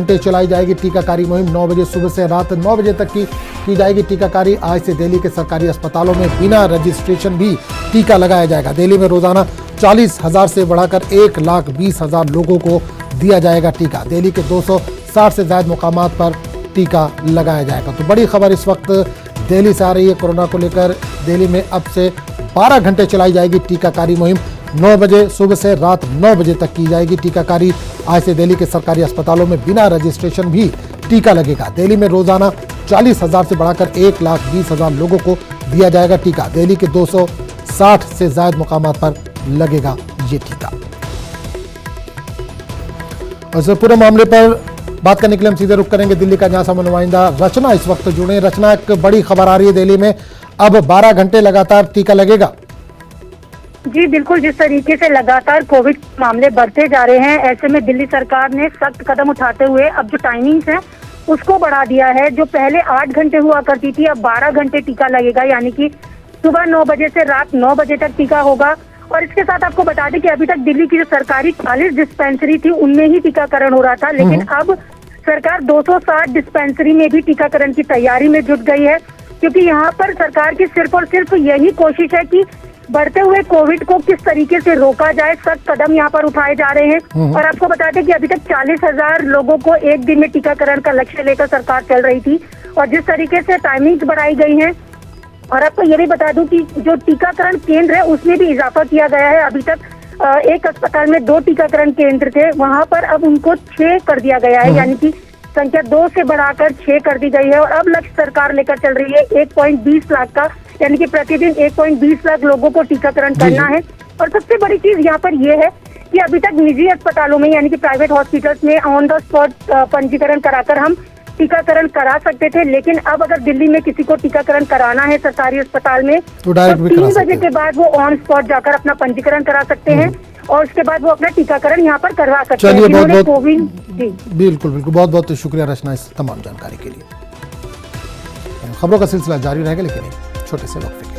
घंटे चलाई जाएगी टीकाकारी मुहिम। 9 बजे सुबह से रात 9 बजे तक की जाएगी टीकाकारी। आज से दिल्ली के सरकारी अस्पतालों में बिना रजिस्ट्रेशन भी टीका लगाया जाएगा। दिल्ली में रोजाना 40,000 से बढ़ाकर 1,20,000 लोगों को दिया जाएगा टीका। दिल्ली के 260 से ज्यादा मुकामात पर टीका लगाया जाएगा। तो बड़ी खबर इस वक्त दिल्ली से आ रही है। कोरोना को लेकर दिल्ली में अब से 12 घंटे चलाई जाएगी टीकाकारी मुहिम। 9 बजे सुबह से रात 9 बजे तक की जाएगी टीकाकारी। आज से दिल्ली के सरकारी अस्पतालों में बिना रजिस्ट्रेशन भी टीका लगेगा। दिल्ली में रोजाना 40,000 से बढ़ाकर 1,20,000 लोगों को दिया जाएगा टीका। दिल्ली के 260 से ज्यादा मुकामात पर लगेगा ये टीका। और इस पूरे मामले पर बात करने के लिए हम सीधे रुख करेंगे दिल्ली का जहां से नुमाइंदा रचना इस वक्त जुड़े। रचना, एक बड़ी खबर आ रही है दिल्ली में, अब 12 घंटे लगातार टीका लगेगा। जी बिल्कुल, जिस तरीके से लगातार कोविड मामले बढ़ते जा रहे हैं, ऐसे में दिल्ली सरकार ने सख्त कदम उठाते हुए अब जो टाइमिंग्स है उसको बढ़ा दिया है। जो पहले 8 घंटे हुआ करती थी, अब 12 घंटे टीका लगेगा, यानी कि सुबह 9 बजे से रात 9 बजे तक टीका होगा। और इसके साथ आपको बता दें कि अभी तक दिल्ली की जो सरकारी 40 डिस्पेंसरी थी उनमें ही टीकाकरण हो रहा था, लेकिन अब सरकार 260 डिस्पेंसरी में भी टीकाकरण की तैयारी में जुट गई है, क्योंकि यहाँ पर सरकार की सिर्फ और सिर्फ यही कोशिश है कि बढ़ते हुए कोविड को किस तरीके से रोका जाए। सख्त कदम यहाँ पर उठाए जा रहे हैं। और आपको बता दें कि अभी तक 40,000 लोगों को एक दिन में टीकाकरण का लक्ष्य लेकर सरकार चल रही थी। और जिस तरीके से टाइमिंग्स बढ़ाई गई हैं, और आपको ये भी बता दूं कि जो टीकाकरण केंद्र है उसमें भी इजाफा किया गया है। अभी तक एक अस्पताल में 2 टीकाकरण केंद्र थे, वहां पर अब उनको 6 कर दिया गया है, यानी कि संख्या 2 से बढ़ाकर 6 कर दी गई है। और अब लक्ष्य सरकार लेकर चल रही है 1.20 लाख का, यानी कि प्रतिदिन 1.20 लाख लोगों को टीकाकरण करना है। और सबसे बड़ी चीज यहाँ पर यह है कि अभी तक निजी अस्पतालों में, यानी कि प्राइवेट हॉस्पिटल्स में ऑन द स्पॉट पंजीकरण कराकर हम टीकाकरण करा सकते थे, लेकिन अब अगर दिल्ली में किसी को टीकाकरण कराना है सरकारी अस्पताल में तो 3 बजे के बाद वो ऑन स्पॉट जाकर अपना पंजीकरण करा सकते हैं और उसके बाद वो अपना टीकाकरण यहाँ पर करवा सकते हैं। बहुत कोविड बिल्कुल बहुत बहुत शुक्रिया रचना इस तमाम जानकारी के लिए। खबरों का सिलसिला जारी रहेगा, लेकिन छोटे से वक्त